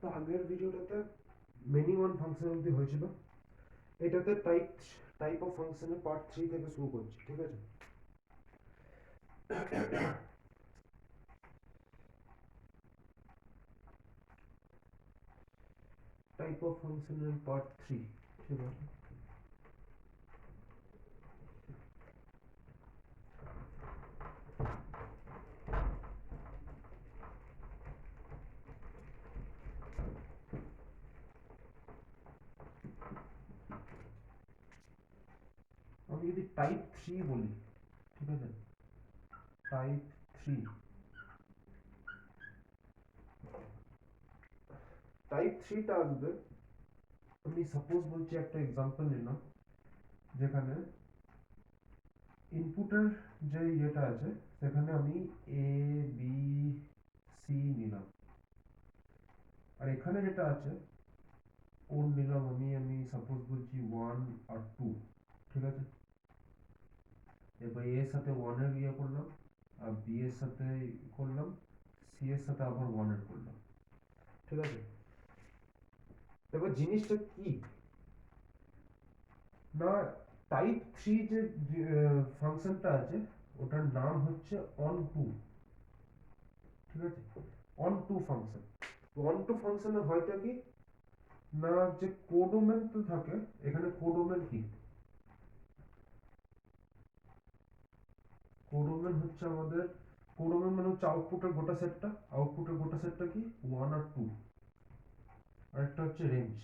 তো আগের ভিডিওটাতে মেনি ওয়ান ফাংশন অবধি হয়েছিল, এটাতে টাইপ অফ ফাংশনের পার্ট 3 থেকে শুরু করছি, ঠিক আছে? টাইপ অফ ফাংশনের পার্ট 3, ঠিক আছে? আমি যদি টাইপ 3 বলি, ঠিক আছে? টাইপ 3, টাইপ 3টা আসবে, আমি সাপোজ বলছি একটা এক্সাম্পল নিলাম যেখানে ইনপুটের যে ইয়েটা আছে সেখানে আমি এ বি সি নিলাম, আর এখানে যেটা আছে কোড নিলাম আমি সাপোজ বলছি 1 আর 2, ঠিক আছে? এবার এ এর সাথে 1 এর ইয়ে করলাম, আর বি এর সাথে করলাম, সি এর সাথে আবার 1 এর করলাম, ঠিক আছে? এবার জিনিসটা কি না, টাইপ 3 যে ফাংশনটা আছে ওটার নাম হচ্ছে অন টু, ঠিক আছে? Onto function. Onto ফাংশনে হয়টা কি না, যে কোডোমেন তো থাকে, এখানে কোডোমেন কি, কোডোমেন হচ্ছে আমাদের, কোডোমেন মানে হচ্ছে আউটপুটের গোটা সেটটা কি 1 আর 2, আর একটা হচ্ছে রেঞ্জ,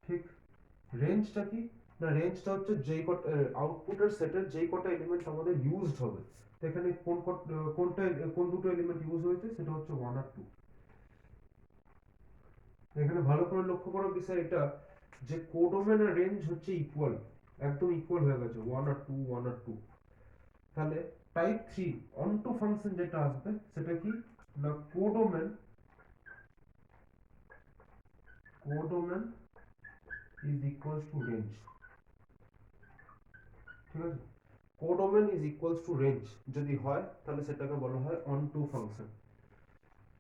ঠিক? রেঞ্জটা কি না, রেঞ্জটা হচ্ছে যেই কটা আউটপুটের সেটের যেই কটা এলিমেন্ট আমাদের ইউজড হবে, তো এখানে কোন দুটো এলিমেন্ট ইউজ হয়েছে সেটা হচ্ছে 1 আর 2। এখানে ভালো করে লক্ষ্য করার বিষয় এটা যে কোডোমেন আর রেঞ্জ হচ্ছে ইকুয়াল, একদম ইকুয়াল হয়ে গেছে 1 আর 2, 1 আর 2। তাহলে টাইপ 3 অন টু ফাংশন যেটা আসবে সেটা কি না, codomain is equals to range, ঠিক আছে? Codomain is equals to range যদি হয় তাহলে সেটাকে বলা হয় অন টু ফাংশন।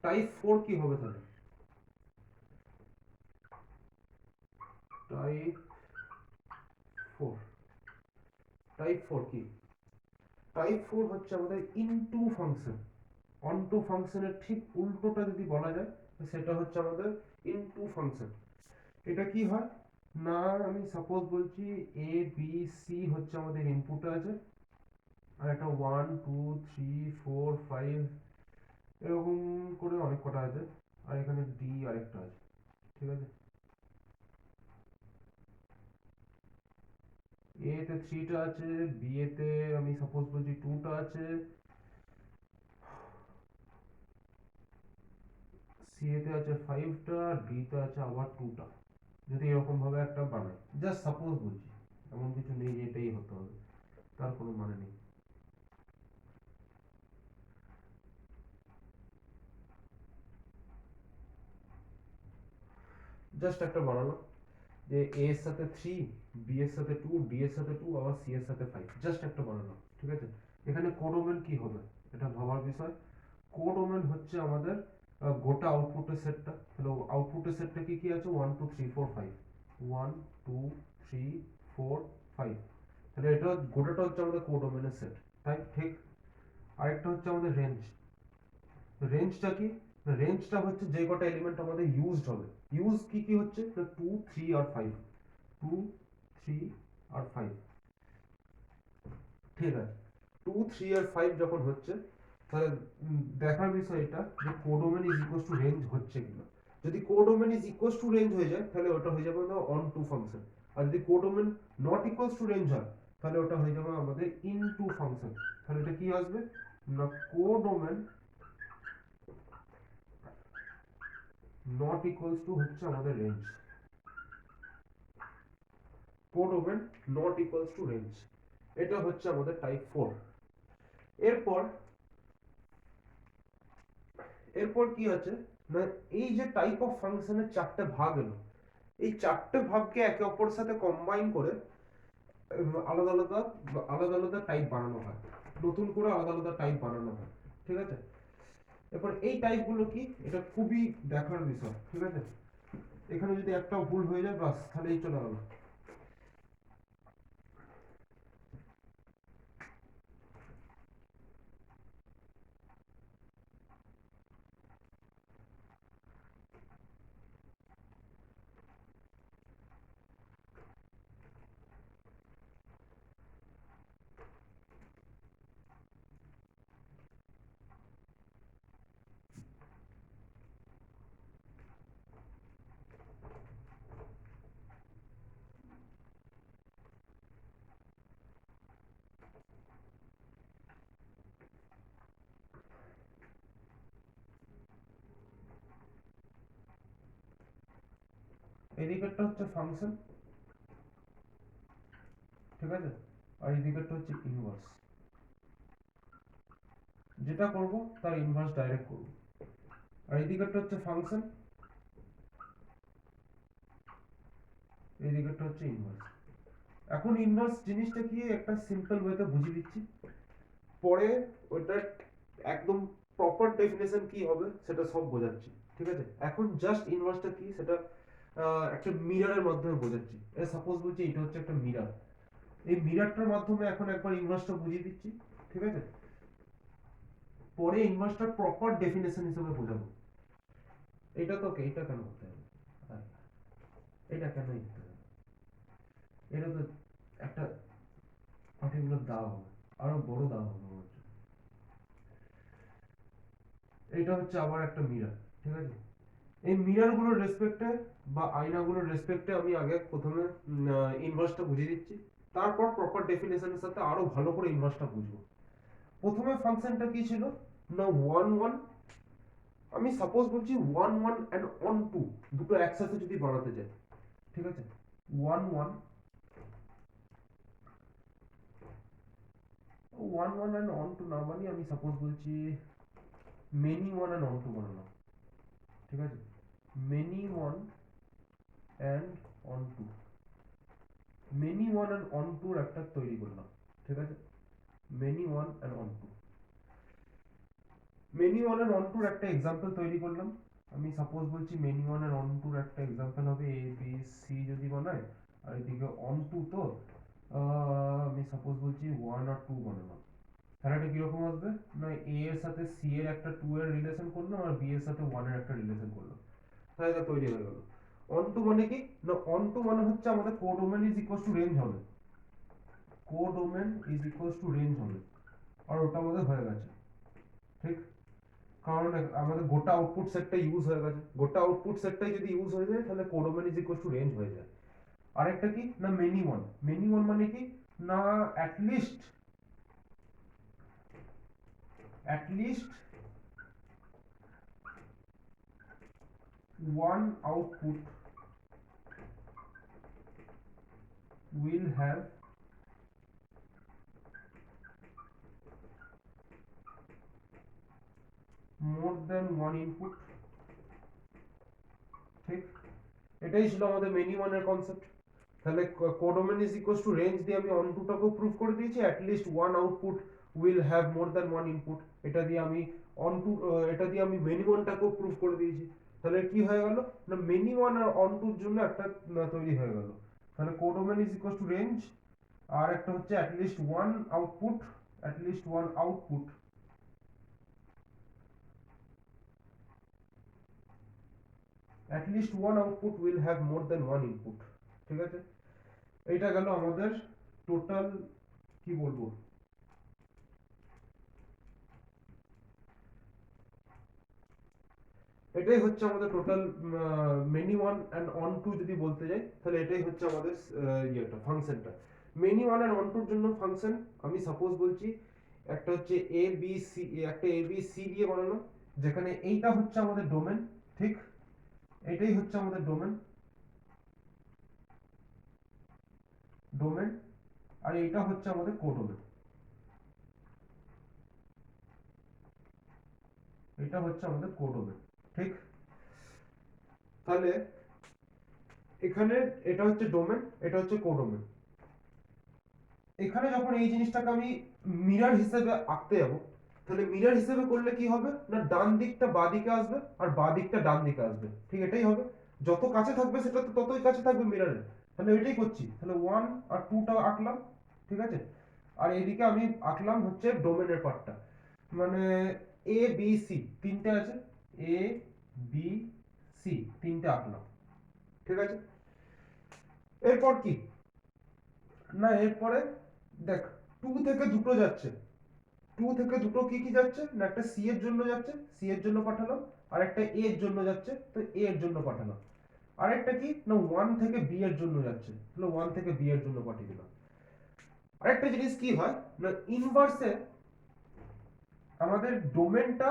টাইপ 4 কি হবে তাহলে? টাইপ 4, টাইপ 4 কি, টাইপ 4 হচ্ছে আমাদের ইনটু ফাংশন। অন টু ফাংশনের ঠিক উল্টোটা যদি বলা যায় সেটা হচ্ছে আমাদের ইনটু ফাংশন। এটা কি হয় না, আমি সাপোজ বলছি এ বি সি হচ্ছে আমাদের ইনপুট আছে, আর একটা 1 2 3 4 5 এরকম করে অনেক কটা আছে, আর এখানে ডি আরেকটা আছে, ঠিক আছে? এ তে 3টা আছে, বি তে আমি সাপোজ বলছি 2টা আছে, সি তে আছে 5টা, ডি তে আছে আবার 2টা। যদি এরকম ভাবে একটা বানাই, জাস্ট সাপোজ বলছি, এমন কিছু নেই যে এটাই হতে হবে, তার কোনো মানে নেই। জাস্ট একটা বানালাম যে এ এর সাথে 3, বি এর সাথে 2, ডি এর সাথে 2, আবার সি এর সাথে 5, জাস্ট একটা বানালাম, ঠিক আছে? এখানে কোডোমেন কি হবে এটা ভাবার বিষয়। কোডোমেন হচ্ছে আমাদের গোটা আউটপুটের সেটটা। তাহলে আউটপুটের সেটটা কি কি আছে 1 2 3 4 5, 1 2 3 4 5, তাহলে এটা গোটাটা হচ্ছে আমাদের কোডোমেনের সেট, তাই ঠিক? আরেকটা হচ্ছে আমাদের রেঞ্জ। রেঞ্জটা কি, রেঞ্জটা হচ্ছে যে কটা এলিমেন্ট আমাদের ইউজড হবে। ইউজ কি কি হচ্ছে 2 3 আর 5, 2 3 আর 5, ঠিক আছে? 2 3 আর 5 যখন হচ্ছে তাহলে দেখার বিষয় এটা যে codomain is equals to range হচ্ছে কিনা। যদি codomain is equals to range হয়ে যায় তাহলে ওটা হয়ে যাবে অন টু ফাংশন, আর যদি codomain not equals to range হয় তাহলে ওটা হয়ে যাবে আমাদের ইন টু ফাংশন। তাহলে এটা কি আসবে না, কোডোমেন নট ইকুয়ালস টু হচ্ছে আমাদের range, codomain not equals to range, এটা হচ্ছে আমাদের টাইপ 4। এরপর এরপর কি আছে না, এই যে টাইপ অফ ফাংশনের 4টে ভাগ এলো, এই 4টে ভাগকে একে অপরের সাথে কম্বাইন করে আলাদা আলাদা আলাদা আলাদা টাইপ বানানো হয়, নতুন করে আলাদা আলাদা টাইপ বানানো হয়, ঠিক আছে? এরপর এই টাইপগুলো কি, এটা খুবই দেখার বিষয়, ঠিক আছে। এখানে যদি একটাও ভুল হয়ে যায় বাস তাহলেই চলে গেল। এদিকেরটা হচ্ছে ফাংশন, ঠিক আছে, আর এদিকেরটা হচ্ছে ইনভার্স। যেটা করব তার ইনভার্স ডাইরেক্ট করব। আর এদিকেরটা হচ্ছে ফাংশন, এদিকেরটা হচ্ছে ইনভার্স। এখন ইনভার্স জিনিসটা কি একটা সিম্পল ওয়েতে বুঝিয়ে দিচ্ছি, পরে ওটার একদম প্রপার ডেফিনেশন কি হবে সেটা সব বোঝাচ্ছি, ঠিক আছে। এখন জাস্ট ইনভার্সটা কি সেটা একটা মিররের মাধ্যমে বোঝাচ্ছি। এটা সাপোজ বলছি এটা হচ্ছে একটা মিরর, এই মিররটার মাধ্যমে এখন একবার ইনভার্সটা বুঝিয়ে দিচ্ছি, ঠিক আছে। পরে ইনভার্সটার প্রপার ডেফিনেশন হিসেবে বোঝাবো। এটা তো এটা কেন হতে হবে, এটা কেন হতে হবে, এটা তো একটা পার্টিকুলার দাও হবে, আরো বড় দাও হবে আমার জন্য। এটা হচ্ছে আবার একটা মিরর, ঠিক আছে। এই মিরর গুলোর রেসপেক্টে বা আয়নাগুলোর রেসপেক্টে আমি আগে প্রথমে ইনভার্সটা বুঝিয়ে দিচ্ছি, তারপর প্রপার ডেফিনেশনের সাথে আরো ভালো করে ইনভার্সটা বুঝবো। প্রথমে ফাংশনটা কি ছিল না, ওয়ান ওয়ান, আমি সাপোজ বলছি one one and onto দুটো একসাথে যদি বানাতে যাই, ঠিক আছে। One one, one one and onto না বানিয়ে আমি সাপোজ বলছি many one and onto বানালাম, ঠিক আছে। Many one and onto, many one and অন টুর একটা তৈরি করলাম, ঠিক আছে। Many one and onto, many one and অন টুর একটা এক্সাম্পল তৈরি করলাম। আমি সাপোজ বলছি মেনি ওয়ান অ্যান্ড অন টুর একটা এক্সাম্পল হবে এ বি সি যদি বানায়, আর এদিকে অন টু তো আমি সাপোজ বলছি ওয়ান আর টু বানালাম। তাহলে এটা কিরকম আসবে না, এ এর সাথে সি এর একটা টু এর রিলেশন করলাম আর বি এর সাথে ওয়ান এর একটা রিলেশন করলাম, তাহলে এটা তৈরি হয়ে গেল। অন টু মানে কি না, অন টু মানে হচ্ছে আমাদের codomain is equal to range হবে, codomain is equal to range হবে, আর ওটা আমাদের হয়ে গেছে, ঠিক। কারণ আমাদের গোটা আউটপুট সেটটা ইউজ হয়ে গেছে, গোটা আউটপুট সেটটাই যদি ইউজ হয়ে যায় তাহলে codomain is equal to range হয়ে যায়। আরেকটা কি না মেনি ওয়ান, মেনি ওয়ান মানে কি না at least one output will have more than one input, ঠিক। এটাই ছিল আমাদের মেনি ওয়ানের কনসেপ্ট। তাহলে codomain is equal to range দিয়ে আমি অন টুটাকেও প্রুফ করে দিয়েছি, at least one output will have more than one input, এটা দিয়ে আমি অন টু, এটা দিয়ে আমি মেনি ওয়ানটাকেও প্রুফ করে দিয়েছি। তাহলে কি হয়ে গেল না মেনি ওয়ান আর অন টুর জন্য একটা তৈরি হয়ে গেল। তাহলে codomain is equal to range, আর একটা হচ্ছে at least one output, at least one output, at least one output will have more than one input, ঠিক আছে। এইটা গেল আমাদের টোটাল, কি বলবো, এটাই হচ্ছে আমাদের total many one and onto যদি বলতে যাই তাহলে এটাই হচ্ছে আমাদের ইয়েটা ফাংশনটা। মেনি ওয়ান অ্যান্ড অন টুর জন্য ফাংশন আমি সাপোজ বলছি একটা হচ্ছে এ বি সি, একটা এ বি সি দিয়ে বানানো, যেখানে এইটা হচ্ছে আমাদের ডোমেন, ঠিক। এটাই হচ্ছে আমাদের ডোমেন, ডোমেন, আর এইটা হচ্ছে আমাদের কোডোমেন, এটা হচ্ছে আমাদের কোডোমেন, ঠিক। তাহলে এখানে এটা হচ্ছে ডোমেন, এটা হচ্ছে কোডোমেন। এখানে যখন এই জিনিসটাকে আমি মিরর হিসেবে আঁকতে যাব, তাহলে মিরর হিসেবে করলে কি হবে না ডান দিকটা বাঁ দিকে আসবে আর বাঁ দিকটা ডান দিকে আসবে, ঠিক এটাই হবে। যত কাছে থাকবে সেটা তো ততই কাছে থাকবে মিররের, তাহলে ওইটাই করছি। তাহলে 1 আর 2 টা আঁকলাম, ঠিক আছে। আর এইদিকে আমি আঁকলাম হচ্ছে ডোমেনের পার্টটা, মানে এ বি সি তিনটে আছে, এ বি সি তিনটে আঁকলাম, ঠিক আছে। এরপর কি না এরপরে দেখ 2 থেকে দুটো যাচ্ছে, 2 থেকে দুটো কি কি যাচ্ছে না একটা সি এর জন্য যাচ্ছে, সি এর জন্য পাঠালাম, আর একটা এ এর জন্য যাচ্ছে, তো এ এর জন্য পাঠালাম। আরেকটা কি না 1 থেকে বি এর জন্য যাচ্ছে, তাহলে 1 থেকে বি এর জন্য পাঠিয়ে দিলাম। আরেকটা জিনিস কি হয় না ইনভার্সে আমাদের ডোমেনটা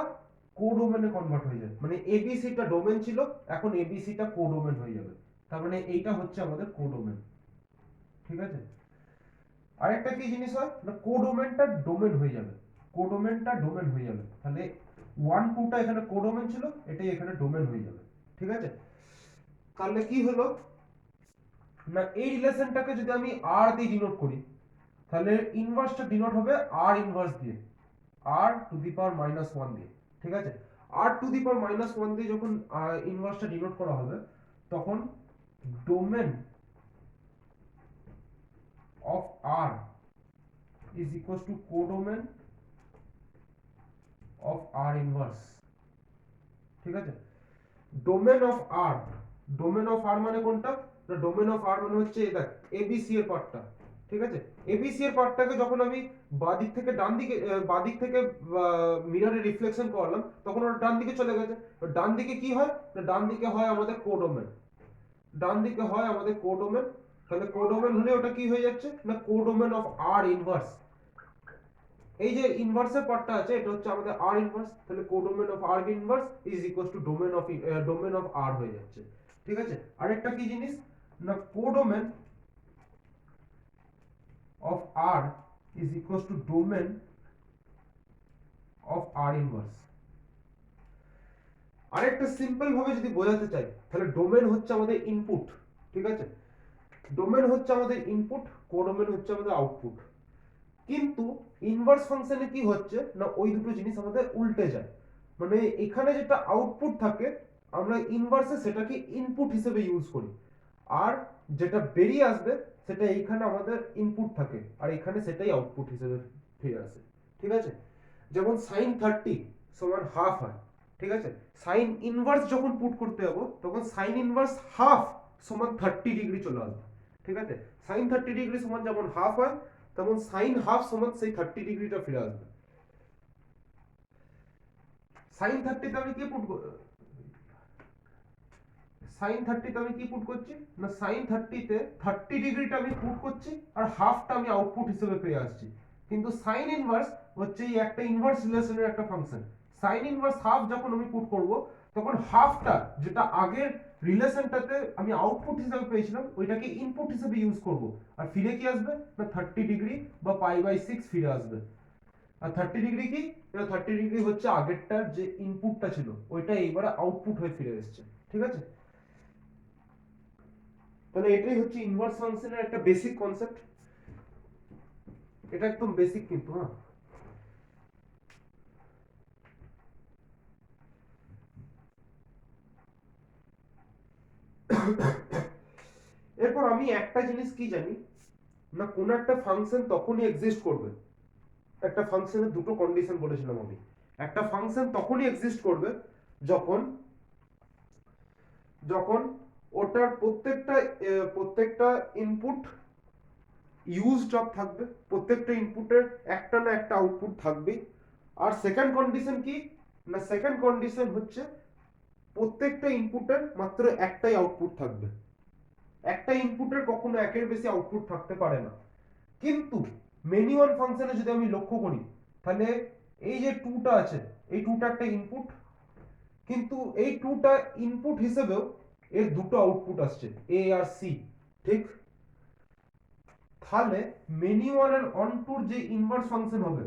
কোডোমেনে কনভার্ট হয়ে যায়, মানে এবিসি টা ডোমেন ছিল, এখন এবিসি টা কোডোমেন হয়ে যাবে, তার মানে এইটা হচ্ছে আমাদের কোডোমেন, ঠিক আছে। আরেকটা কি জিনিস হয় না কোডোমেনটা ডোমেন হয়ে যাবে, কোডোমেনটা ডোমেন হয়ে যাবে, তাহলে 1 2 টা এখানে কোডোমেন ছিল, এটাই এখানে ডোমেন হয়ে যাবে, ঠিক আছে। তাহলে কি হলো না এই রিলেশনটাকে যদি আমি আর দিয়ে ডিনোট করি, তাহলে ইনভার্সটা ডিনোট হবে আর ইনভার্স দিয়ে, আর টু দি পাওয়ার -1 দিয়ে, ঠিক আছে। আর টু দি পাওয়ার -1 দিয়ে যখন ইনভার্সটা ডিনোট করা হবে, তখন domain of R is equals to codomain of R inverse, ঠিক আছে। Domain of R, domain of R মানে কোনটা না ডোমেন অফ আর মানে হচ্ছে দেখ এবিসি এর পার্টটা, ঠিক আছে। এবিসি এর পার্টটাকে যখন আমি বাঁ দিক থেকে ডান দিকে বাঁ দিক থেকে মিররে রিফ্লেকশন করলাম, তখন ওটা ডান দিকে চলে গেছে। তো ডান দিকে কি হয় না ডান দিকে হয় আমাদের কোডোমেন, ডান দিকে হয় আমাদের কোডোমেন, তাহলে কোডোমেন হলে ওটা কি হয়ে যাচ্ছে না কোডোমেন অফ আর ইনভার্স। এই যে ইনভার্সের পার্টটা আছে এটা হচ্ছে আমাদের আর ইনভার্স, তাহলে codomain of R inverse is equals to domain of R হয়ে যাচ্ছে, ঠিক আছে। আরেকটা কি জিনিস না codomain of R is equals to domain of R inverse. আরেকটা সিম্পল ভাবে যদি বোঝাতে চাই তাহলে ডোমেন হচ্ছে আমাদের ইনপুট, ঠিক আছে। ডোমেন হচ্ছে আমাদের ইনপুট, কোডোমেন হচ্ছে আমাদের আউটপুট। কিন্তু ইনভার্স ফাংশনে কি হচ্ছে না ওই দুটো জিনিস আমাদের উল্টে যায়, মানে এখানে যেটা আউটপুট থাকে আমরা ইনভার্সে সেটাকে ইনপুট হিসেবে ইউজ করি, আর যেটা বেরিয়ে আসবে সেটা এইখানে আমাদের ইনপুট থাকে, আর এখানে সেটাই আউটপুট হিসেবে ফিরে আসে, ঠিক আছে। যেমন sin 30 সমান হাফ হয়, ঠিক আছে। সাইন ইনভার্স যখন পুট করতে যাবো তখন সাইন ইনভার্স হাফ সমান 30 ডিগ্রি চলে আসবে, ঠিক আছে। সাইন 30 ডিগ্রি সমান যেমন হাফ হয় তেমন সাইন হাফ সমান সেই 30 ডিগ্রিটা ফিরে আসবে। সাইন 30 তে আমি কি পুট সাইন 30 তে আমি কি পুট করছি না সাইন 30 তে 30 ডিগ্রিটা আমি পুট করছি আর হাফটা আমি আউটপুট হিসেবে পেয়ে আসছি। কিন্তু সাইন ইনভার্স হচ্ছে এই একটা ইনভার্স রিলেশনের একটা ফাংশন, সাইন ইনভার্স হাফ যখন আমি পুট করব তখন হাফটা যেটা আগের রিলেশনটাতে আমি আউটপুট হিসেবে পেয়েছিলাম ওইটাকে ইনপুট হিসেবে ইউজ করব, আর ফিরে কি আসবে না 30 ডিগ্রি বা π/6 ফিরে আসবে। আর 30 ডিগ্রি কি না 30 ডিগ্রি হচ্ছে আগেরটার যে ইনপুটটা ছিল ওইটা এইবারে আউটপুট হয়ে ফিরে এসেছে, ঠিক আছে। তাহলে এটাই হচ্ছে ইনভার্স ফাংশনের একটা বেসিক কনসেপ্ট, এটা একদম বেসিক কিন্তু হ্যাঁ। এরপর আমি একটা জিনিস কি জানি না কোন একটা ফাংশন তখনই এক্সিস্ট করবে, একটা ফাংশনের দুটো কন্ডিশন বলেছিলাম আমি। একটা ফাংশন তখনই এক্সিস্ট করবে যখন যখন ওটার প্রত্যেকটা ইনপুট ইউজড আপ থাকবে, প্রত্যেকটা ইনপুটের একটা না একটা আউটপুট থাকবে। আর সেকেন্ড কন্ডিশন কি না সেকেন্ড কন্ডিশন হচ্ছে প্রত্যেকটা ইনপুটের মাত্র একটাই আউটপুট থাকবে, একটা ইনপুটের কখনো একের বেশি আউটপুট থাকতে পারে না। কিন্তু মেনি ওয়ান ফাংশনে যদি আমি লক্ষ্য করি তাহলে এই যে টুটা আছে এই টুটা একটা ইনপুট, কিন্তু এই টুটা ইনপুট হিসেবেও এর দুটো আউটপুট আসছে এ আর সি, ঠিক। তাহলে মেনি ওয়ান এর অন টুর যে ইনভার্স ফাংশন হবে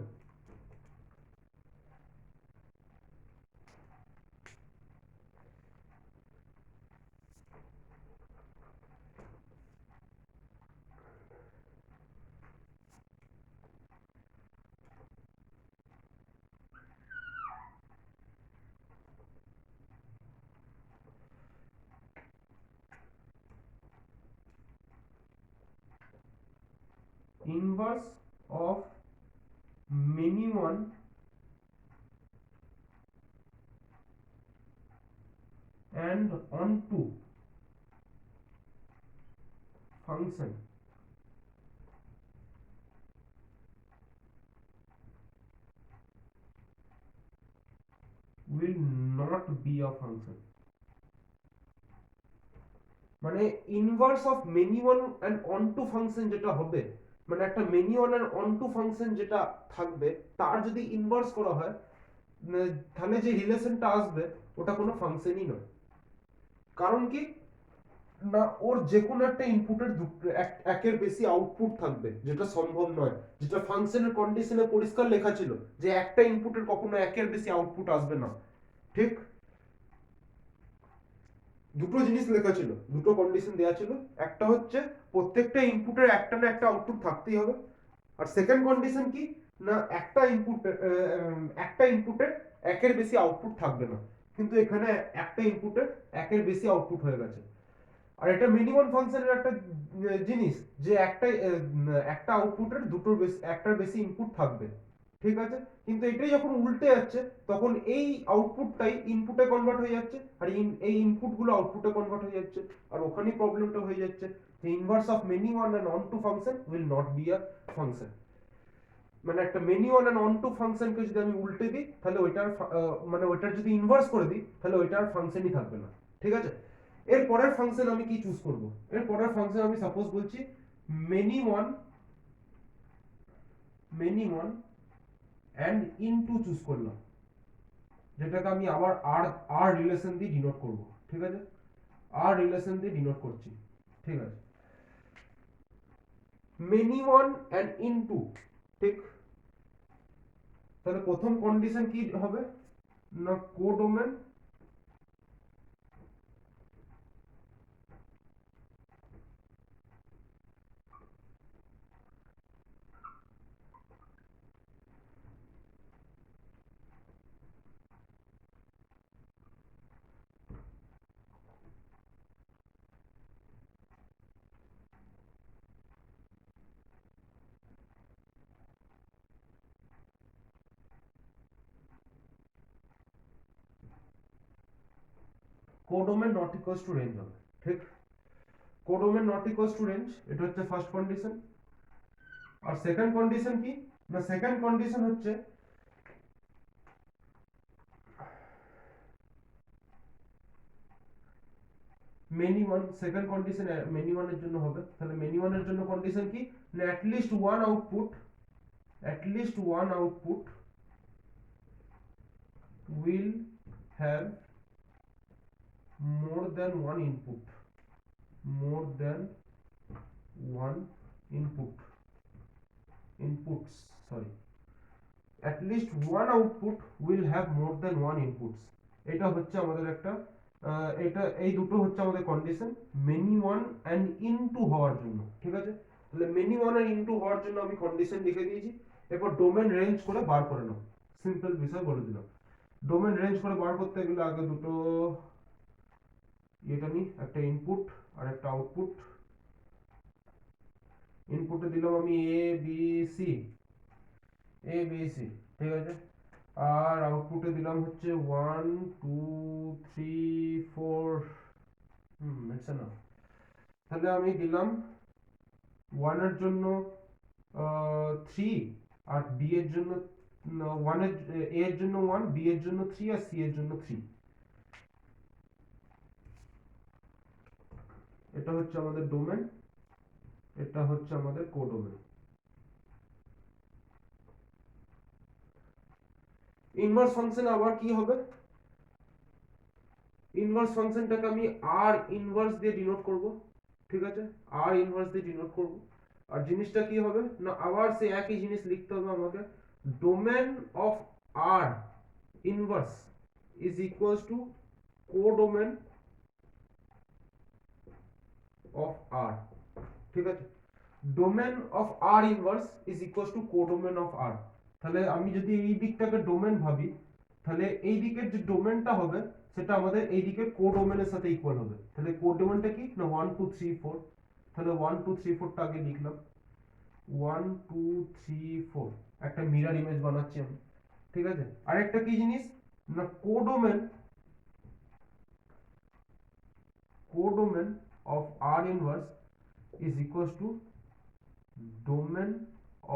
inverse of many one and onto function will not be a function. মানে inverse of many one and onto function যেটা হবে, মানে একটা many one and onto function যেটা থাকবে তার যদি ইনভার্স করা হয় তাহলে যে রিলেশনটা আসবে ওটা কোনো ফাংশনই নয়। কারণ কি না, ওর যে কোনো একটা ইনপুটের একের বেশি আউটপুট থাকবে, যেটা সম্ভব নয়, যেটা ফাংশনের কন্ডিশনে পরিষ্কার লেখা ছিল যে একটা ইনপুটের কখনো একের বেশি আউটপুট আসবে না। ঠিক, দুটো জিনিস লেখা ছিল, দুটো কন্ডিশন দেওয়া ছিল, একটা হচ্ছে প্রত্যেকটা ইনপুটের একটা না একটা আউটপুট থাকতেই হবে, আর সেকেন্ড কন্ডিশন কি না একটা ইনপুটের একের বেশি আউটপুট থাকবে না। কিন্তু এখানে একটা ইনপুটের একের বেশি আউটপুট হয়ে গেছে। আর এটা মিনিমাম ফাংশনের একটা জিনিস যে একটা আউটপুটের দুটোর বেশি একটার বেশি ইনপুট থাকবে, ঠিক আছে। কিন্তু এটাই যখন উল্টে যাচ্ছে তখন এই আউটপুটটাই ইনপুটে কনভার্ট হয়ে যাচ্ছে, আর এই ইনপুটগুলো আউটপুটে কনভার্ট হয়ে যাচ্ছে, আর ওখানেই প্রবলেমটা হয়ে যাচ্ছে যে inverse of many one and onto function will not be a function. মানে একটা many one and onto ফাংশনকে যদি আমি উল্টে দিই তাহলে ওইটার মানে ওইটার যদি ইনভার্স করে দিই তাহলে ওইটার ফাংশনই থাকবে না, ঠিক আছে। এর পরের ফাংশন আমি কি চুজ করব? এর পরের ফাংশন আমি সাপোজ বলছি many one and into choose করলাম, যেটাকে আমি আবার আর রিলেশন দিয়ে ডিনোট করব, ঠিক আছে। আর রিলেশন দিয়ে ডিনোট করছি, ঠিক আছে। মেনি ওয়ান এন্ড ইনটু, ঠিক। তাহলে প্রথম কন্ডিশন কি হবে না, codomain codomain not equals to range হবে, ঠিক। Codomain not equals to range, এটা হচ্ছে ফার্স্ট কন্ডিশন। আর সেকেন্ড কন্ডিশন কি না, সেকেন্ড কন্ডিশন হচ্ছে many one, second condition many ওয়ানের জন্য হবে। তাহলে মেনি ওয়ানের জন্য কন্ডিশন কি না, at least one output will have more than one input, more than one inputs, sorry, at least one output will have more than one inputs। এটা হচ্ছে আমাদের একটা এটা এই দুটো হচ্ছে আমাদের condition many one and into হওয়ার জন্য, ঠিক আছে। তাহলে মেনি ওয়ান এন্ড ইনটু হওয়ার জন্য আমি কন্ডিশন লিখে দিয়েছি। এরপর ডোমেন রেঞ্জ করে বার করে নাও, সিম্পল বিষয় বলে দিলাম। ডোমেন রেঞ্জ করে বার করতে গেলে আগে দুটো এটা নি, একটা ইনপুট আর একটা আউটপুট। ইনপুটে দিলাম আমি এ বি সি, ঠিক আছে। আর আউটপুটে দিলাম হচ্ছে 1 2 3 4, আচ্ছা না, তাহলে আমি দিলাম 1 এর জন্য 3, আর বি এর জন্য 1 এর এ এর জন্য 1, বি এর জন্য 3, আর সি এর জন্য 3। এটা হচ্ছে আমাদের ডোমেন, এটা হচ্ছে আমাদের কোডোমেন। ইনভার্স ফাংশন আবার কি হবে, ইনভার্স ফাংশনটাকে আমি আর ইনভার্স দিয়ে ডিনোট করব, ঠিক আছে। আর ইনভার্স দিয়ে ডিনোট করব। আর জিনিসটা কি হবে না, আবার সেই একই জিনিস লিখতে হবে আমাকে, domain of R inverse is equals to codomain of R, ঠিক আছে। Domain of R inverse is equals to codomain of R. তাহলে আমি যদি এই দিকটাকে ডোমেন ভাবি তাহলে এই দিকের যে ডোমেনটা হবে সেটা আমাদের এই দিকের কোডোমেনের সাথে ইকুয়াল হবে। তাহলে কোডোমেনটা কি না 1 2 3 4, তাহলে 1 2 3 4টা আগে লিখলাম। 1 2 3 4 একটা মিরর ইমেজ বানাচ্ছি আমি, ঠিক আছে। আরেকটা কি জিনিস না, codomain of R inverse is equals to domain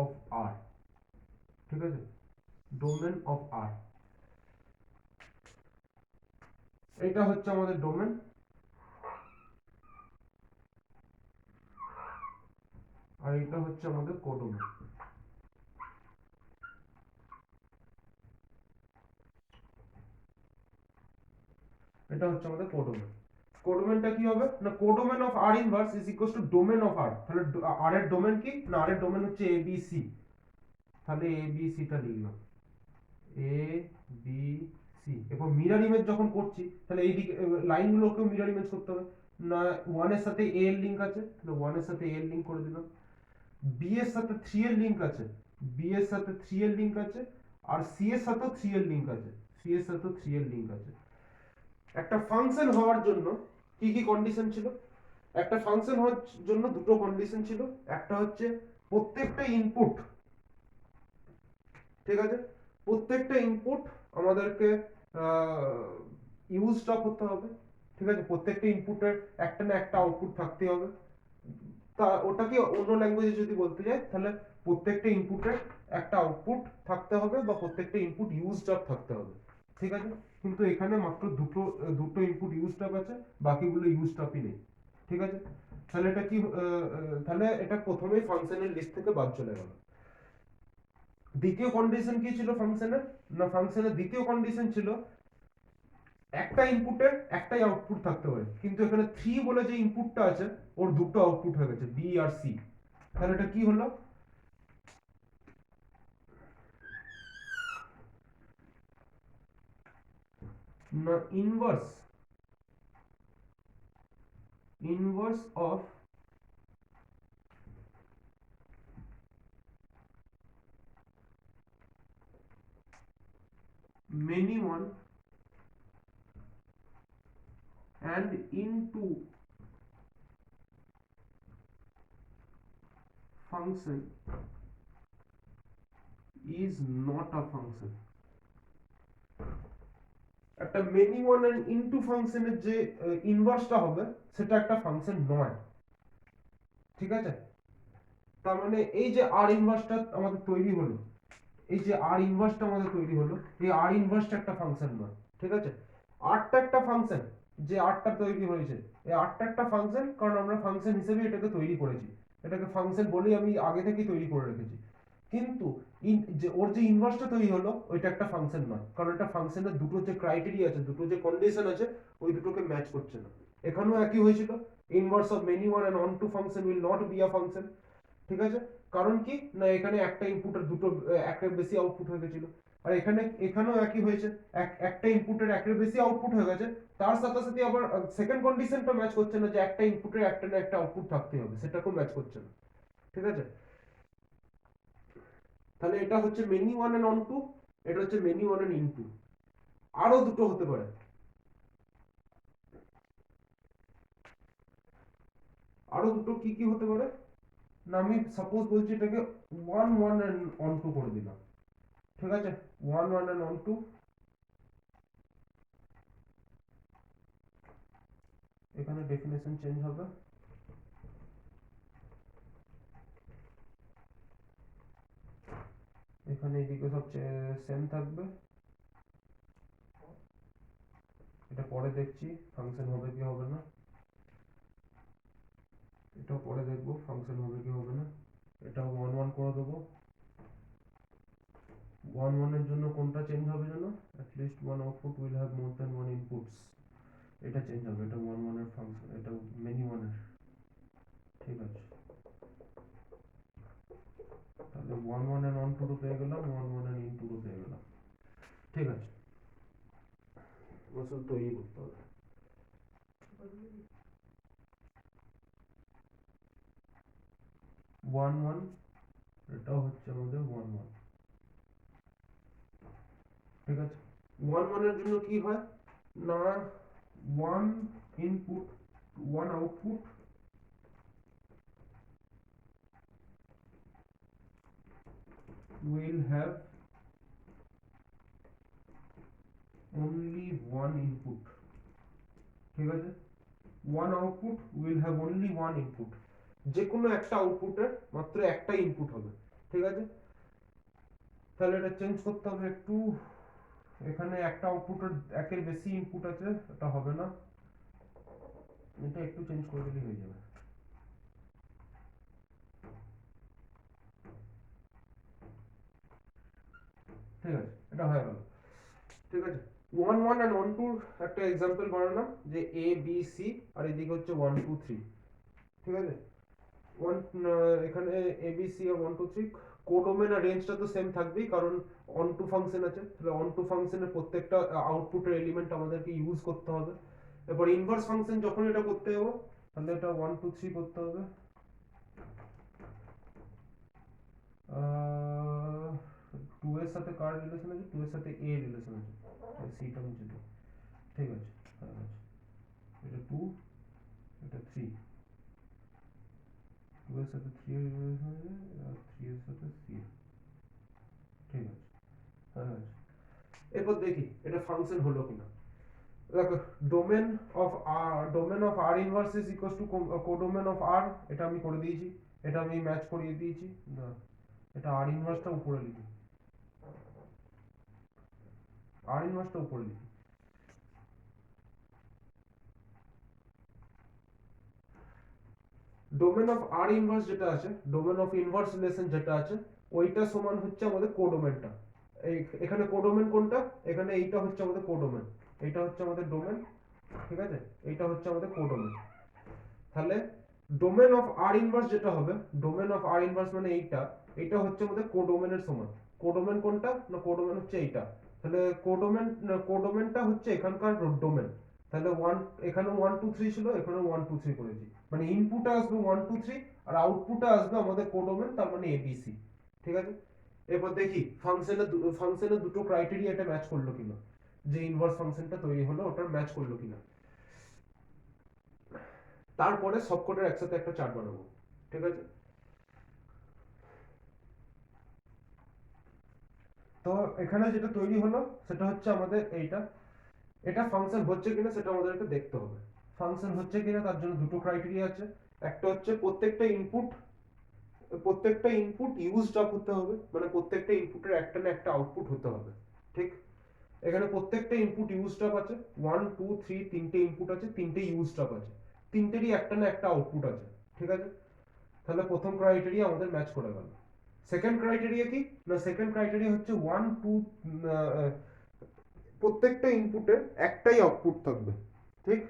of R, ঠিক আছে, ডোমেন অফ আর, এটা হচ্ছে আমাদের ডোমেন, আর এটা হচ্ছে আমাদের কোডোমেন। এটা হচ্ছে আমাদের কোডোমেন। কোডোমেনটা কি হবে না, codomain of R inverse is equals to domain of R. তাহলে আর এর ডোমেন কি না, আর এর ডোমেন হচ্ছে এ বি সি। তাহলে এ বি সি টা লিখলাম, এ বি সি। এরপর মিরর ইমেজ যখন করছি তাহলে এই দিকে লাইনগুলোকেও মিরর ইমেজ করতে হবে না। 1 এর সাথে এ এর লিংক আছে, তাহলে 1 এর সাথে এ এর লিংক করে দিলাম। বি এর সাথে 3 এর লিংক আছে, বি এর সাথে 3 এর লিংক আছে, আর সি এর সাথেও 3 এর লিংক আছে, সি এর সাথেও 3 এর লিংক আছে। একটা ফাংশন হওয়ার জন্য কি কি কন্ডিশন ছিল? একটা ফাংশন হওয়ার জন্য দুটো কন্ডিশন ছিল। একটা হচ্ছে প্রত্যেকটা ইনপুট, ঠিক আছে, প্রত্যেকটা ইনপুট আমাদেরকে ইউজ স্টপ হতে হবে, ঠিক আছে, প্রত্যেকটা ইনপুটের একটা না একটা আউটপুট থাকতে হবে। তা ওটাকে অন্য ল্যাঙ্গুয়েজে যদি বলতে যাই তাহলে প্রত্যেকটা ইনপুটের একটা আউটপুট থাকতে হবে বা প্রত্যেকটা ইনপুট ইউজড আপ থাকতে হবে, ঠিক আছে। কিন্তু এখানে মাত্র দুটো ইনপুট ইউজড আপ আছে, বাকিগুলো ইউজড আপই নেই, ঠিক আছে। তাহলে এটা কি তাহলে এটা প্রথমেই ফাংশনের লিস্ট থেকে বাদ চলে গেল। দ্বিতীয় কন্ডিশন কি ছিল ফাংশনের না, ফাংশনের দ্বিতীয় কন্ডিশন ছিল একটা ইনপুটের একটাই আউটপুট থাকতে পারে, কিন্তু এখানে 3 বলে যে ইনপুটটা আছে ওর দুটো আউটপুট হয়ে গেছে, বি আর সি। তাহলে এটা কি হলো না, inverse of many one and into function is not a function। একটা many one and into ফাংশনের যে ইনভার্সটা হবে সেটা একটা ফাংশন নয়, ঠিক আছে। তার মানে এই যে আর ইনভার্সটা আমাদের তৈরি হলো, এই যে আর ইনভার্সটা আমাদের তৈরি হলো, এই আর ইনভার্সটা একটা ফাংশন নয়, ঠিক আছে। আরটা একটা ফাংশন, যে আরটা তৈরি হয়েছে এই আরটা একটা ফাংশন, কারণ আমরা ফাংশন হিসেবে এটাকে তৈরি করেছি, এটাকে ফাংশন বলেই আমি আগে থেকেই তৈরি করে রেখেছি। কিন্তু যে ওর যে ইনভার্সটা তৈরি হলো ওইটা একটা ফাংশন নয়, কারণ এটা ফাংশনের দুটো যে ক্রাইটেরিয়া আছে, দুটো যে কন্ডিশন আছে ওই দুটোকে ম্যাচ করছে না। এখানেও একই হয়েছিল, inverse of many one and onto function will not be a function, ঠিক আছে। কারণ কি না, এখানে একটা ইনপুটের দুটো একের বেশি আউটপুট হয়ে গেছিল। আর এখানেও একই হয়েছে, একটা ইনপুটের একের বেশি আউটপুট হয়ে গেছে, তার সাথে সাথে আবার সেকেন্ড কন্ডিশনটা ম্যাচ করছে না যে একটা ইনপুটের একটা না একটা আউটপুট থাকতে হবে, সেটাকেও ম্যাচ করছে না, ঠিক আছে। তাহলে এটা হচ্ছে many one and onto, এটা হচ্ছে many one and into. আরো দুটো হতে পারে, আরো দুটো কি কি হতে পারে না, আমি সাপোজ বলছি এটাকে one one and onto করে দিলাম, ঠিক আছে, one one and onto. এখানে ডেফিনেশন চেঞ্জ হবে, এখানে এদিকে সব সেম থাকবে। এটা পরে দেখছি ফাংশন হবে কি হবে না, এটা পরে দেখবো ফাংশন হবে কি হবে না। এটা ওয়ান ওয়ান করে দেবো। ওয়ান ওয়ান এর জন্য কোনটা চেঞ্জ হবে জানো, at least one output will have more than one inputs, এটা চেঞ্জ হবে, এটা ওয়ান ওয়ান এর ফাংশন, এটা মেনি ওয়ান এর, ঠিক আছে। তাহলে ওয়ান ওয়ান এর অন টু পেয়ে গেলাম, ওয়ান ওয়ান এর ইন টু পেয়ে গেলাম, ঠিক আছে। শুধু তৈরি করতে হবে। ওয়ান ওয়ান, এটাও হচ্ছে আমাদের ওয়ান ওয়ান, ঠিক আছে। ওয়ান ওয়ান এর জন্য কি হয় না, one input one output will have only one input, ঠিক আছে, one output will have only one input, যে কোনো একটা আউটপুটের মাত্র একটা ইনপুট হবে, ঠিক আছে। তাহলে এটা চেঞ্জ করতে হবে একটু, এখানে একটা আউটপুটের একের বেশি ইনপুট আছে, এটা হবে না, এটা একটু চেঞ্জ করে দিলেই হয়ে যাবে। ঠিক আছে, এটা হয়ে গেল, ঠিক আছে। 1 1 and 1 2 একটা एग्जांपल বানালাম যে a b c আর এদিকে হচ্ছে 1 2 3, ঠিক আছে। এখানে a b c আর 1 2 3 কোডোমেন আর রেঞ্জটা তো সেম থাকবেই, কারণ অন টু ফাংশন আছে, তাহলে অন টু ফাংশনের প্রত্যেকটা আউটপুটের এলিমেন্ট আমাদেরকে ইউজ করতে হবে। এরপর ইনভার্স ফাংশন যখন এটা করতে হবে তাহলে এটা 1 2 3 করতে হবে, 2 এর সাথে কার রিলেশন আছে, 2 এর সাথে a রিলেশন আছে, সিটা মুছে দিই, ঠিক আছে, এটা 2 এটা 3, 2 এর সাথে 3 এর রিলেশন আছে আর 3 এর সাথে c, ঠিক আছে, এরপর দেখি এটা ফাংশন হলো কিনা। দেখো domain of r inverse is equals to codomain of r, এটা আমি করে দিয়েছি, এটা আমি ম্যাচ করিয়ে দিয়েছি, এটা r ইনভার্সটা উপরে লিখি, r ইনভার্সটা উপরে লিখি। ডোমেন অফ r ইনভার্স যেটা আছে, ডোমেন অফ ইনভার্স রিলেশন যেটা আছে, ওইটা সমান হচ্ছে আমাদের কোডোমেনটা। এখানে কোডোমেন কোনটা, এখানে এইটা হচ্ছে আমাদের কোডোমেন, এইটা হচ্ছে আমাদের ডোমেন, ঠিক আছে, এইটা হচ্ছে আমাদের কোডোমেন। তাহলে ডোমেন অফ r ইনভার্স যেটা হবে, ডোমেন অফ r ইনভার্স মানে এইটা, এটা হচ্ছে আমাদের কোডোমেনের সমান। কোডোমেন কোনটা না, কোডোমেন হচ্ছে এইটা, তাহলে কোডোমেনটা হচ্ছে এখানকার ডোমেন। তাহলে 1 এখানে 1 2 3 ছিল, এখানে 1 2 3 করেছি, মানে ইনপুটে আসবে 1 2 3 আর আউটপুটে আসবে আমাদের কোডোমেন, তার মানে এবিসি, ঠিক আছে। এরপর দেখি ফাংশনের দুটো ক্রাইটেরিয়া এটা ম্যাচ করলো কিনা, যে ইনভার্স ফাংশনটা তৈরি হলো ওটার ম্যাচ করলো কিনা। তারপরে সবকটার একসাথে একটা চার্ট বানাবো, ঠিক আছে। তো এখানে যেটা তৈরি হলো সেটা হচ্ছে আমাদের এইটা, এটা ফাংশন হচ্ছে কিনা সেটা আমাদেরকে দেখতে হবে। ফাংশন হচ্ছে কিনা তার জন্য দুটো ক্রাইটেরিয়া আছে, একটা হচ্ছে প্রত্যেকটা ইনপুট ইউজড আপ হতে হবে, মানে প্রত্যেকটা ইনপুটের একটা না একটা আউটপুট হতে হবে, ঠিক। এখানে প্রত্যেকটা ইনপুট ইউজড আপ আছে, 1 2 3 তিনটে ইনপুট আছে, তিনটে ইউজড আপ আছে, তিনটেরই একটা না একটা আউটপুট আছে, ঠিক আছে। তাহলে প্রথম ক্রাইটেরিয়া আমাদের ম্যাচ করে গেল। সেকেন্ড ক্রাইটেরিয়া কি না, সেকেন্ড ক্রাইটেরিয়া হচ্ছে 1 2, প্রত্যেকটা ইনপুটে একটাই আউটপুট থাকবে, ঠিক।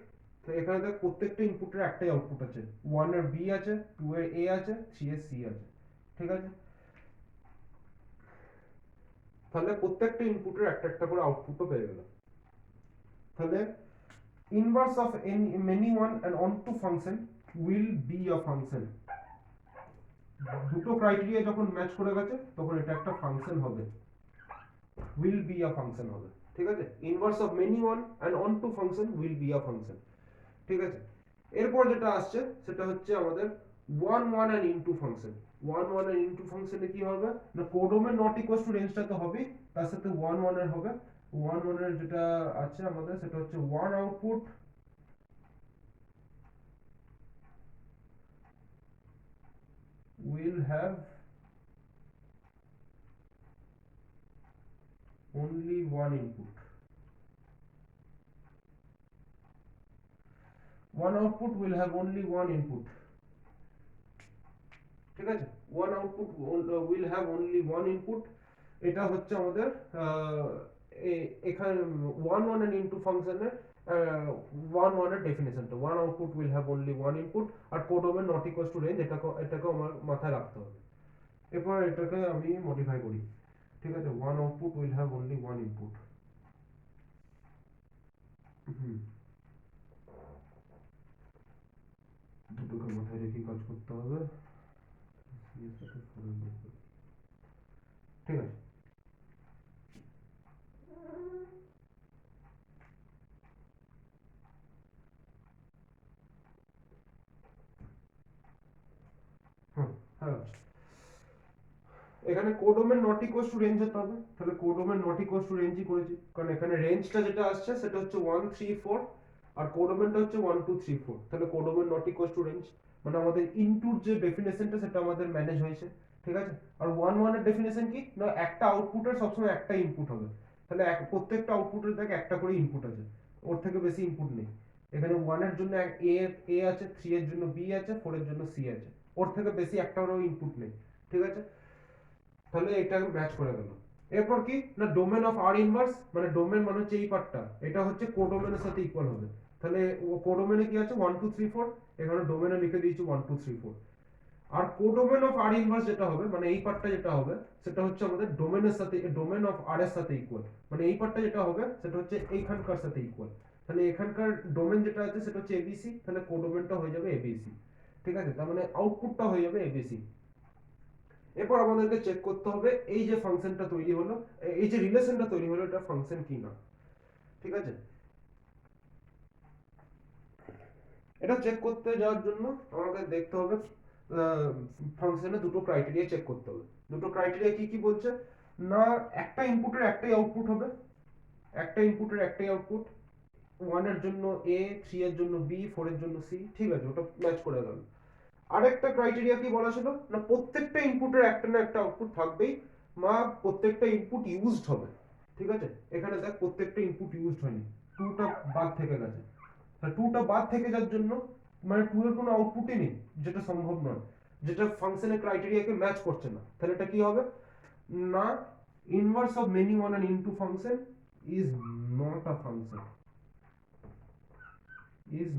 তো এখানে দেখ প্রত্যেকটা ইনপুটের একটাই আউটপুট আছে, 1 এর বি আছে, 2 এর এ আছে, 3 এর সি আছে, ঠিক আছে। তাহলে প্রত্যেকটা ইনপুটের একটা একটা করে আউটপুটও পেয়ে গেল। তাহলে inverse of many one and onto function will be a function, দুটো ক্রাইটেরিয়া যখন ম্যাচ করে গেছে তখন এটা একটা ফাংশন হবে, will be a function হবে, ঠিক আছে। Inverse of many one and onto function will be a function, ঠিক আছে। এরপর যেটা আসছে সেটা হচ্ছে আমাদের 1 1 and into function। 1 1 and into ফাংশনে কি হবে না, কোডোমেন নট ইকুয়ালস টু রেঞ্জটা তো হবে, তার সাথে 1 1 এর হবে, 1 1 এর যেটা আছে আমাদের সেটা হচ্ছে 1 output will have only one input, one output will have only one input, ঠিক আছে। one output will have only one input, এটা হচ্ছে আমাদের এখানে 1 1 and into ফাংশনের 1 1 এর ডেফিনিশনটা, one output will have only one input আর codomain not equals to range, এটাকে আমার মাথায় রাখতে হবে। এরপর এটাকে আমি মডিফাই করি, ঠিক আছে, one output will have only one input, দুটোকে মাথায় রেখে কাজ করতে হবে, ঠিক আছে। হ্যাঁ, এখানে codomain not equals to range হতে হবে, তাহলে কোডোমেন নট ইকুয়ালস টু রেঞ্জই করেছি, কারণ এখানে রেঞ্জটা যেটা আসছে সেটা হচ্ছে 1 3 4 আর কোডোমেনটা হচ্ছে 1 2 3 4, তাহলে codomain not equals to range, মানে আমাদের ইনটুর যে ডেফিনেশনটা সেটা আমাদের ম্যানেজ হয়েছে, ঠিক আছে। আর 1 1 এর ডেফিনেশন কি না, একটা আউটপুটের সবসময় একটা ইনপুট হবে, তাহলে প্রত্যেকটা আউটপুটের দেখ একটা করে ইনপুট আছে, ওর থেকে বেশি ইনপুট নেই। এখানে 1 এর জন্য এ আছে, 3 এর জন্য বি আছে, 4 এর জন্য সি আছে, ওর থেকে বেশি একটারও ইনপুট নেই, ঠিক আছে। তাহলে এটা ম্যাচ করে গেল। এরপর কি না, ডোমেন অফ আর ইনভার্স, মানে ডোমেন মানে হচ্ছে এই পার্টটা, এটা হচ্ছে কোডোমেনের সাথে ইকুয়াল হবে, তাহলে ও কোডোমেনে কি আছে 1 2 3 4, এখানে ডোমেনে লিখে দিয়েছি 1 2 3 4। আর কোডোমেন অফ আর ইনভার্স যেটা হবে, মানে এই পার্টটা যেটা হবে সেটা হচ্ছে আমাদের ডোমেনের সাথে, ডোমেন অফ আর এর সাথে ইকুয়াল, মানে এই পার্টটা যেটা হবে সেটা হচ্ছে এইখানকার সাথে ইকুয়াল, তাহলে এখানকার ডোমেন যেটা আছে সেটা হচ্ছে এবিসি, তাহলে কোডোমেনটা হয়ে যাবে এবিসি, ঠিক আছে, তার মানে আউটপুটটা হয়ে যাবে এবিসি। এরপর আমাদেরকে চেক করতে হবে এই যে ফাংশনটা তৈরি হলো, এই যে রিলেশনটা তৈরি হলো, এটা ফাংশন কি না, ঠিক আছে। এটা চেক করতে যাওয়ার জন্য আমাদের দেখতে হবে ফাংশনে দুটো ক্রাইটেরিয়া চেক করতে হবে। দুটো ক্রাইটেরিয়া কি কি বলছে না, একটা ইনপুটের একটাই আউটপুট হবে, একটা ইনপুটের একটাই আউটপুট, 1 এর জন্য এ, 3 এর জন্য বি, 4 এর জন্য সি, ঠিক আছে, ওটা ম্যাচ করে গেল। আরেকটা ক্রাইটেরিয়া কি বলা ছিল না, প্রত্যেকটা ইনপুটের একটা না একটা আউটপুট থাকবেই, বা প্রত্যেকটা ইনপুট ইউজড হবে, ঠিক আছে। এখানে দেখ প্রত্যেকটা ইনপুট ইউজড হয়নি, টুটা বাদ থেকে গেছে, টুটা বাদ থেকে যাওয়ার জন্য মানে টু এর কোনো আউটপুটই নেই, যেটা সম্ভব নয়, যেটা ফাংশনের ক্রাইটেরিয়াকে ম্যাচ করছে না, তাহলে এটা কি হবে না, inverse of many one and into function is not a function, is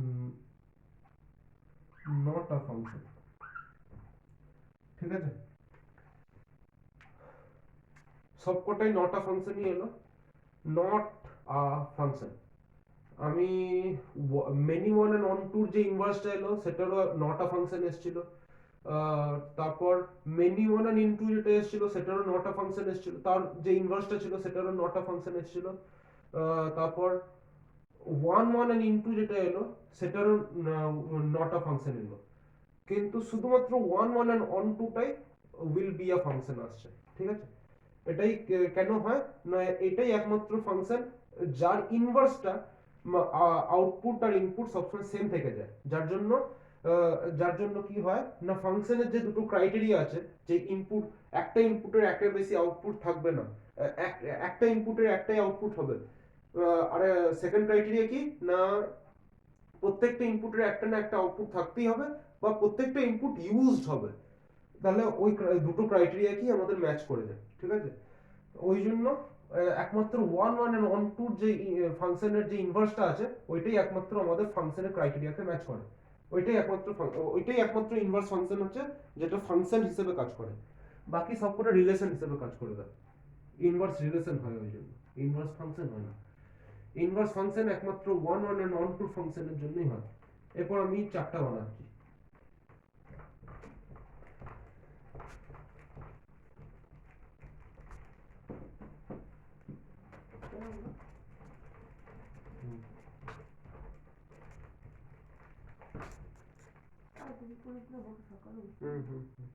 not a function, ঠিক আছে। সবকটাই নট আ ফাংশনই এলো, নট আ ফাংশন। আমি মেনি ওয়ান এন্ড অন টুর যে ইনভার্সটা এলো সেটারও নট আ ফাংশন এসেছিল, তারপর মেনি ওয়ান এন্ড ইনটু যেটা এসেছিল সেটারও নট আ ফাংশন এসেছিল, তার যে ইনভার্সটা ছিল সেটারও নট আ ফাংশন এসেছিল, তারপর ওয়ান ওয়ান এন্ড ইনটু যেটা এলো সেটারও নট আ ফাংশন এলো, কিন্তু শুধুমাত্র ওয়ান ওয়ান এন্ড অন টুটাই উইল বি আ ফাংশন আসছে, ঠিক আছে। এটাই কেন হয় না, এটাই একমাত্র ফাংশন যার ইনভার্সটা আউটপুট আর ইনপুট সবসময় সেম থেকে যায়, যার জন্য কি হয় না, ফাংশনের যে দুটো ক্রাইটেরিয়া আছে, যে ইনপুট, একটা ইনপুটের একটা বেশি আউটপুট থাকবে না, একটা ইনপুটের একটাই আউটপুট হবে, আর সেকেন্ড ক্রাইটেরিয়া কি না, প্রত্যেকটা ইনপুটের একটা না একটা আউটপুট থাকতেই হবে, বা প্রত্যেকটা ইনপুট ইউজড হবে, তাহলে ওই দুটো ক্রাইটেরিয়া কি আমাদের ম্যাচ করে যায়, ঠিক আছে। ওই জন্য একমাত্র ওয়ান ওয়ান এন্ড ওয়ান টুর যে ফাংশনের যে ইনভার্সটা আছে ওইটাই একমাত্র আমাদের ফাংশনের ক্রাইটেরিয়াকে ম্যাচ করে, ওইটাই একমাত্র ইনভার্স ফাংশন হচ্ছে যেটা ফাংশন হিসেবে কাজ করে, বাকি সবকটা রিলেশন হিসেবে কাজ করে দেয়, ইনভার্স রিলেশন হয় ওই জন্য, ইনভার্স ফাংশন হয় না। ইনভার্স ফাংশন একমাত্র ওয়ান ওয়ান এন্ড ওয়ান টুর ফাংশনের জন্যই হয়। এরপর আমি চারটা বানাচ্ছি। হুম হুম হুম।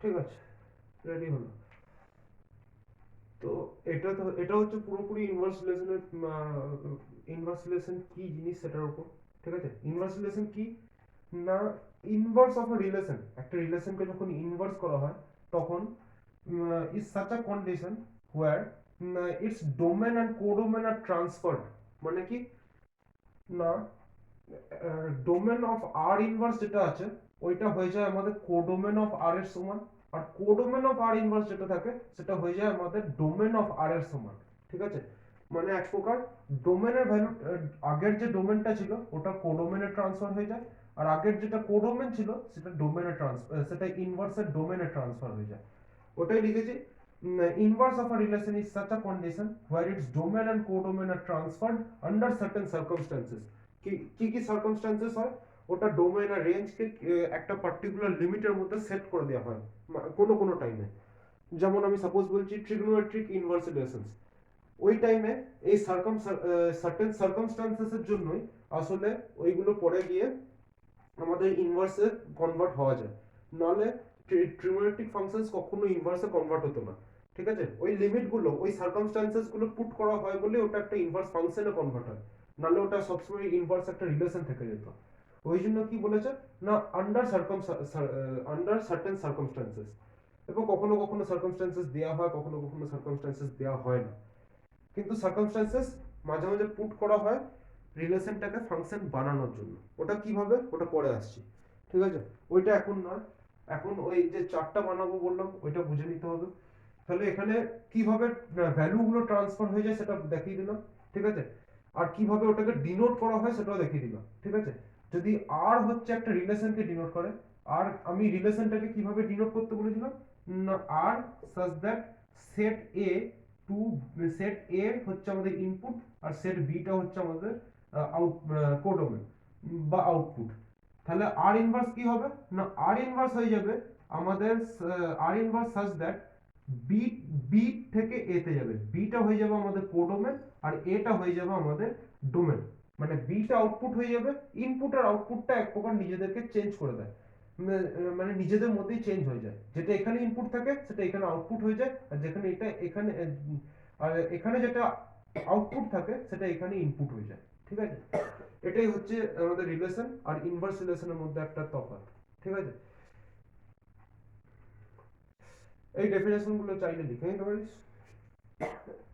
ঠিক আছে, রেডি হলো। তো এটা হচ্ছে পুরোপুরি ইনভার্স রিলেশনের, ইনভার্স রিলেশন কি জিনিস সেটার উপর। ঠিক আছে, ইনভার্স রিলেশন কি না, ইনভার্স অফ আ রিলেশন, একটা রিলেশনকে যখন ইনভার্স করা হয় তখন is such a condition where its domain and codomain are transferred. মানে কি না, ডোমেন অফ আর ইনভার্স যেটা আছে ওইটা হয়ে যায় আমাদের কোডোমেন অফ আর এর সমান, আর কোডোমেন অফ আর ইনভার্স যেটা থাকে সেটা হয়ে যায় আমাদের ডোমেন অফ আর এর সমান। ঠিক আছে, মানে এক প্রকার ডোমেনের ভ্যালু, আগের যে ডোমেনটা ছিল ওটা কোডোমেনে ট্রান্সফার হয়ে যায়, আর আগের যেটা কোডোমেন ছিল সেটা ডোমেনে ট্রান্সফার, সেটা ইনভার্সের ডোমেনে ট্রান্সফার হয়ে যায়। ওটাই লিখেছি, inverse of a relation is such a condition where its domain and codomain are transferred under certain circumstances। কি কি সার্কামস্ট্যান্সেস হয়, ওটা ডোমেন আর রেঞ্জকে একটা পার্টিকুলার লিমিটের মধ্যে সেট করে দেওয়া হয় কোনো কোনো টাইমে। যেমন আমি সাপোজ বলছি ট্রিগোনোমেট্রিক ইনভার্স রিলেশনস, ওই টাইমে এই সার্টেন সার্কামস্ট্যান্সেসের জন্যই আসলে ওইগুলো পরে গিয়ে আমাদের ইনভার্সে কনভার্ট হওয়া যায়, নাহলে ট্রিগোনোমেট্রিক ফাংশনস কখনো ইনভার্সে কনভার্ট হতো না। ঠিক আছে, ওই লিমিটগুলো ওই সার্কামস্ট্যান্সেস গুলো পুট করা হয় বলে ওটা একটা ইনভার্স ফাংশনে কনভার্ট হয়, নাহলে ওটা সবসময় ইনভার্স একটা রিলেশন থেকে যেত। ওই জন্য কি বলেছে না, আন্ডার সার্টেন সার্কামস্ট্যান্সেস, এবং কখনো কখনো সার্কামস্ট্যান্সেস দেওয়া হয়, কখনো কখনো সার্কামস্ট্যান্সেস দেওয়া হয় না, কিন্তু সার্কামস্ট্যান্সেস মাঝে মাঝে পুট করা হয় রিলেশনটাকে ফাংশন বানানোর জন্য। ওটা কিভাবে ওটা পরে আসছি। ঠিক আছে, ওইটা এখন নয়, এখন ওই যে চারটা বানাবো বললাম ওইটা বুঝে নিতে হবে। তাহলে এখানে কিভাবে ভ্যালু গুলো ট্রান্সফার হয়ে যায় সেটা দেখিয়ে দিলাম। ঠিক আছে, আর কিভাবে ওটাকে ডিনোট করা হয় সেটাও দেখিয়ে দিলাম। ঠিক আছে, যদি আর হচ্ছে একটা রিলেশনকে ডিনোট করে, আর আমি রিলেশনটাকে কিভাবে ডিনোট করতে বলেছিলাম না, R such that set A to, set A হচ্ছে আমাদের ইনপুট আর সেট বি টা হচ্ছে আমাদের আউট কোডোমেন বা আউটপুট। তাহলে আর ইনভার্স কি হবে না, আর ইনভার্স হয়ে যাবে আমাদের R inverse such that B, B থেকে এ তে যাবে, বিটা হয়ে যাবে আমাদের কোডোমেন আর এটা হয়ে যাবে আমাদের ডোমেন। মানে বিটা আউটপুট হয়ে যাবে, ইনপুট আর আউটপুটটা এক প্রকার নিজেদেরকে চেঞ্জ করে দেয়, মানে নিজেদের মধ্যেই চেঞ্জ হয়ে যায়, যেটা এখানে ইনপুট থাকে সেটা এখানে আউটপুট হয়ে যায়, আর যেখানে এটা এখানে আর এখানে যেটা আউটপুট থাকে সেটা এখানে ইনপুট হয়ে যায়। ঠিক আছে, এটাই হচ্ছে আমাদের রিলেশন আর ইনভার্স রিলেশনের মধ্যে একটা তফাৎ। ঠিক আছে, এই ডেফিনেশন গুলো চাইলে লিখে নিতে পারিস,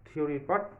থিওরি পার্ট।